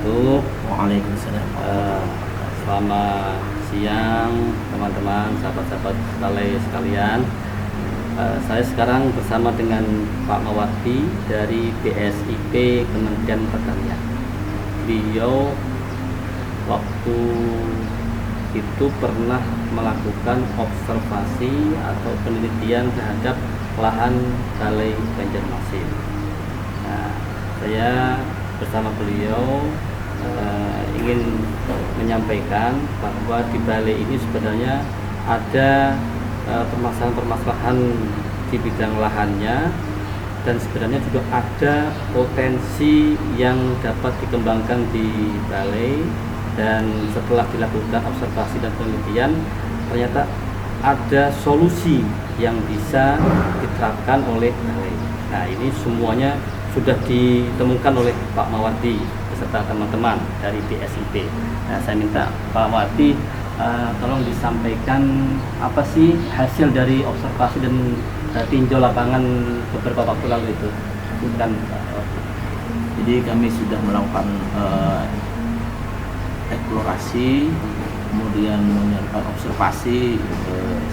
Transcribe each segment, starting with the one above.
wabarakatuh. Waalaikumsalam. Selamat siang teman-teman, sahabat-sahabat balai sekalian. Saya sekarang bersama dengan Pak Mawardi dari BSIP Kementerian Pertanian. Beliau waktu itu pernah melakukan observasi atau penelitian terhadap lahan balai Banjarmasin. Nah, saya bersama beliau ingin menyampaikan bahwa di balai ini sebenarnya ada permasalahan-permasalahan di bidang lahannya, dan sebenarnya juga ada potensi yang dapat dikembangkan di balai. Dan setelah dilakukan observasi dan penelitian, ternyata ada solusi yang bisa diterapkan oleh balai. Nah, ini semuanya sudah ditemukan oleh Pak Mawardi beserta teman-teman dari BSIP. Nah, saya minta Pak Mawardi tolong disampaikan apa sih hasil dari observasi dan tinjau lapangan beberapa waktu lalu itu. Bukan, Jadi kami sudah melakukan eksplorasi, kemudian melakukan observasi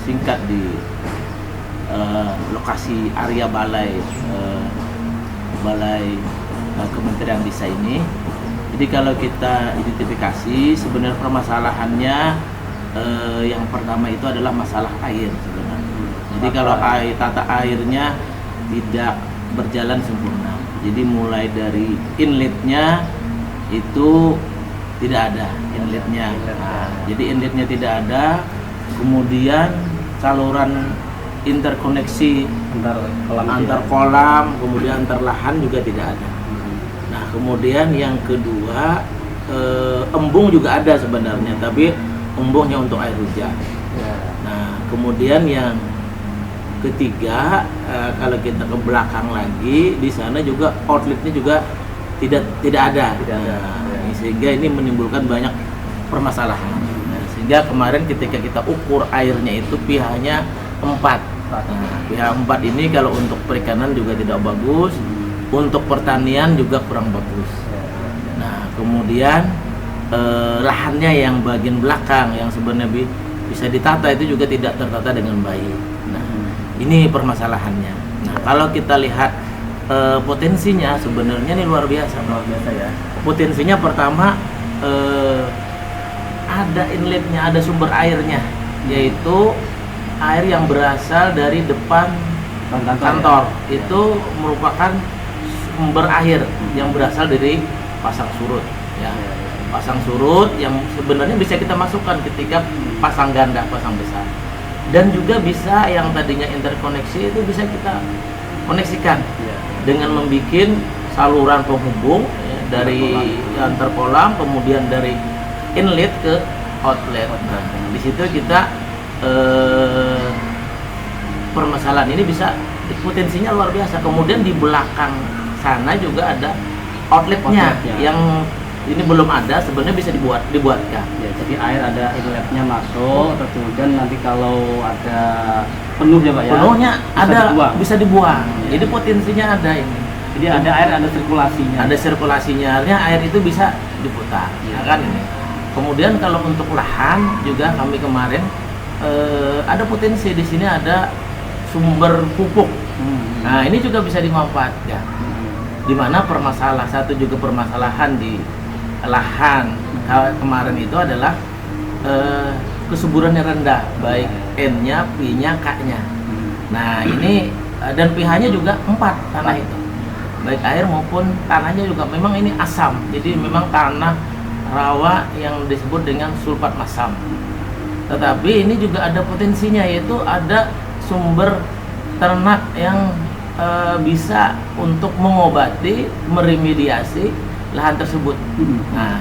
singkat di lokasi area balai Kementerian Desa ini. Jadi kalau kita identifikasi, sebenarnya permasalahannya yang pertama itu adalah masalah air sebenarnya. Jadi kalau tata airnya tidak berjalan sempurna. Jadi mulai dari inletnya itu tidak ada inletnya. Nah, jadi inletnya tidak ada, kemudian saluran interkoneksi antar kolam, kemudian antar lahan juga tidak ada. Nah, kemudian yang kedua, embung juga ada sebenarnya, tapi embungnya untuk air hujan. Nah, kemudian yang ketiga, kalau kita ke belakang lagi, di sana juga outletnya juga tidak ada. Sehingga ini menimbulkan banyak permasalahan. Nah, sehingga kemarin ketika kita ukur airnya itu pH-nya 4. Nah, pH 4 ini kalau untuk perikanan juga tidak bagus, untuk pertanian juga kurang bagus. Nah, kemudian lahannya yang bagian belakang yang sebenarnya bisa ditata itu juga tidak tertata dengan baik. Nah, ini permasalahannya. Nah, kalau kita lihat potensinya sebenarnya ini luar biasa ya. Potensinya pertama ada inletnya, ada sumber airnya, yaitu air yang berasal dari depan kantor. Itu merupakan sumber air yang berasal dari pasang surut ya. Pasang surut yang sebenarnya bisa kita masukkan ketika pasang ganda, pasang besar. Dan juga bisa yang tadinya interkoneksi itu bisa kita koneksikan dengan membuat saluran penghubung dari antar kolam, kemudian dari inlet ke outlet. Nah, di situ kita permasalahan ini bisa potensinya luar biasa. Kemudian di belakang sana juga ada outletnya yang ini belum ada, sebenarnya bisa dibuatkan. Ya, jadi air ada inletnya masuk, terus kemudian nanti kalau ada penuh ya Pak ya. Penuhnya bisa dibuang. Jadi potensinya ada ini. Jadi ada air, ada sirkulasinya. Ada sirkulasinya, artinya air itu bisa diputar, ya kan ini. Kemudian kalau untuk lahan juga kami kemarin ada potensi di sini, ada sumber pupuk. Nah, ini juga bisa dimanfaatkan. Di mana satu juga permasalahan di lahan kemarin itu adalah kesuburannya rendah, baik N-nya, P-nya, K-nya. Nah, ini dan pH-nya juga 4 tanah itu. Baik air maupun tanahnya juga memang ini asam. Jadi memang tanah rawa yang disebut dengan sulfat masam. Tetapi ini juga ada potensinya, yaitu ada sumber ternak yang bisa untuk mengobati, meremediasi lahan tersebut. Nah,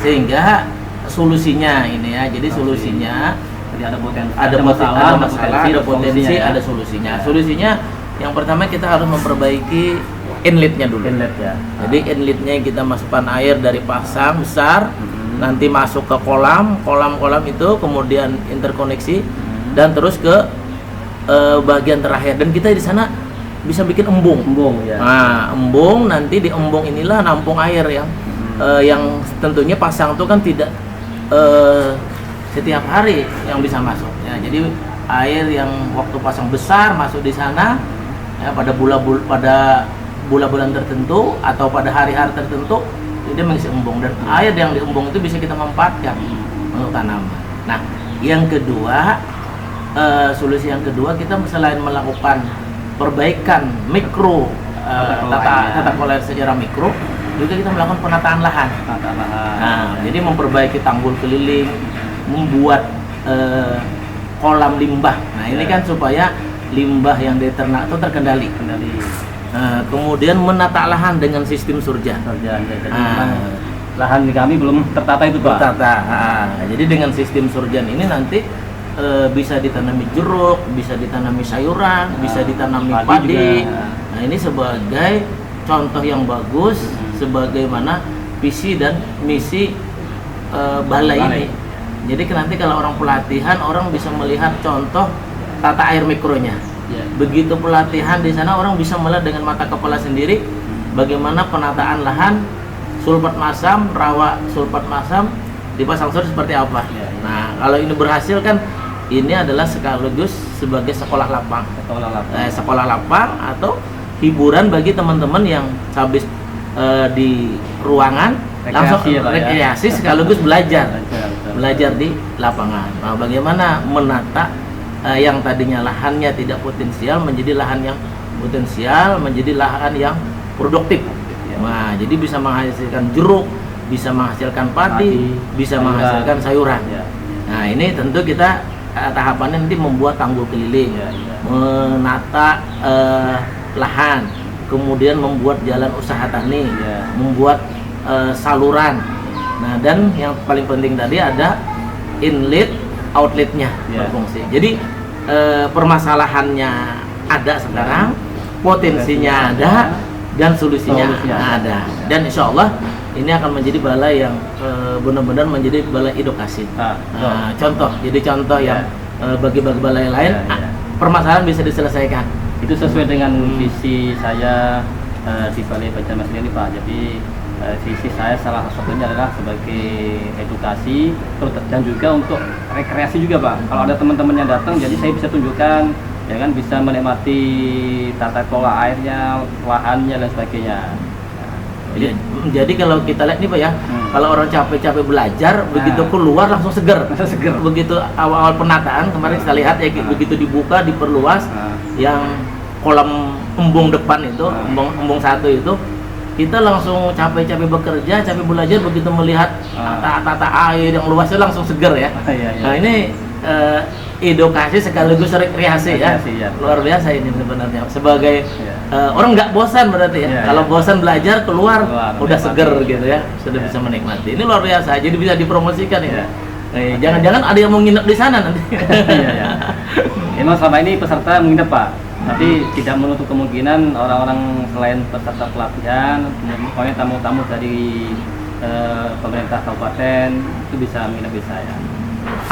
sehingga solusinya ini ya. Jadi solusinya ada potensi, ada potensi, ada solusinya. Solusinya yang pertama kita harus memperbaiki inletnya dulu. Jadi inletnya kita masukkan air dari pasang besar, nanti masuk ke kolam itu, kemudian interkoneksi dan terus ke bagian terakhir. Dan kita di sana bisa bikin embung. Ya. Nah, embung, nanti di embung inilah nampung air yang yang tentunya pasang itu kan tidak setiap hari yang bisa masuk ya. Jadi air yang waktu pasang besar masuk di sana ya, pada bulan-bulan tertentu atau pada hari-hari tertentu dia mengisi embung, dan air yang di embung itu bisa kita manfaatkan untuk tanaman. Nah, yang kedua, solusi yang kedua, kita selain melakukan perbaikan mikro, tata kelola secara mikro, juga kita melakukan penataan lahan. Nah, jadi memperbaiki tanggul keliling, membuat kolam limbah. Nah, ini kan supaya limbah yang diternak itu terkendali. Kemudian menata lahan dengan sistem surjan. Lahan di kami belum tertata itu, Pak. Jadi dengan sistem surjan ini nanti bisa ditanami jeruk, bisa ditanami sayuran, bisa ditanami padi. Nah, ini sebagai contoh yang bagus sebagaimana visi dan misi balai ini. Jadi nanti kalau orang pelatihan, orang bisa melihat contoh tata air mikronya. Begitu pelatihan di sana, orang bisa melihat dengan mata kepala sendiri bagaimana penataan lahan, sulfat masam, rawa sulfat masam dipasang surut seperti apa. Nah, kalau ini berhasil kan ini adalah sekaligus sebagai sekolah lapang. Sekolah lapang atau hiburan bagi teman-teman yang habis di ruangan langsung rekreasi sekaligus belajar di lapangan. Nah, bagaimana menata yang tadinya lahannya tidak potensial menjadi lahan yang potensial, menjadi lahan yang produktif. Nah, jadi bisa menghasilkan jeruk, bisa menghasilkan padi, bisa menghasilkan sayuran. Nah, ini tentu kita tahapannya nanti membuat tanggul keliling, menata lahan, kemudian membuat jalan usaha tani, membuat saluran. Nah, dan yang paling penting tadi ada inlet outletnya berfungsi. Jadi permasalahannya ada sekarang, potensinya ada, dan solusinya ada. Dan insya Allah ini akan menjadi balai yang benar-benar menjadi balai edukasi. Contoh, jadi contoh yang bagi balai lain permasalahan bisa diselesaikan. Itu sesuai dengan visi saya di Balai Banjarmasin ini, Pak. Jadi visi saya salah satunya adalah sebagai edukasi dan juga untuk rekreasi juga, Pak. Kalau ada teman-teman yang datang, jadi saya bisa tunjukkan, ya kan, bisa menikmati tata kelola airnya, lahannya dan sebagainya. Jadi kalau kita lihat nih, Pak ya, kalau orang capek-capek belajar, begitu keluar langsung seger. Begitu awal-awal penataan kemarin kita lihat ya, begitu dibuka, diperluas, yang kolam embung depan itu, embung satu itu, kita langsung capek-capek bekerja, capek belajar, begitu melihat tata air yang luasnya langsung seger ya. Nah, ini edukasi sekaligus rekreasi ya. Luar biasa ini sebenarnya. Sebagai orang nggak bosan berarti ya. Kalau bosan belajar keluar udah seger gitu ya, sudah bisa menikmati. Ini luar biasa. Jadi bisa dipromosikan ya. Jangan-jangan ada yang mau nginep di sana nanti. Emang selama ini peserta menginap, Pak. Tapi tidak menutup kemungkinan orang-orang selain peserta pelatihan, pokoknya tamu-tamu dari pemerintah kabupaten itu bisa menginap di saya.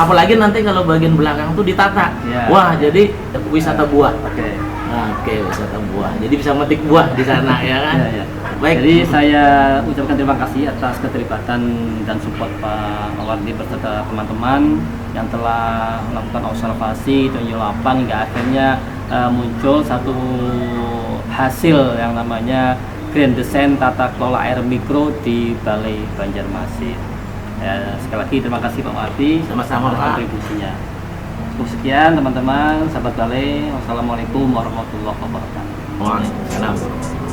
Apalagi nanti kalau bagian belakang tuh ditata. Wah, jadi wisata buah. Oke, wisata buah. Jadi bisa metik buah di sana ya kan. Baik. Jadi saya ucapkan terima kasih atas keterlibatan dan support Pak Mawardi beserta teman-teman yang telah melakukan observasi dan lapang hingga akhirnya muncul satu hasil yang namanya Grand Design Tata Kelola Air Mikro di Balai Banjarmasin. Sekali lagi terima kasih Pak Mawardi sama-sama kontribusinya. Cukup sekian teman-teman, sahabat Balai. Wassalamualaikum warahmatullahi wabarakatuh. Waalaikumsalam.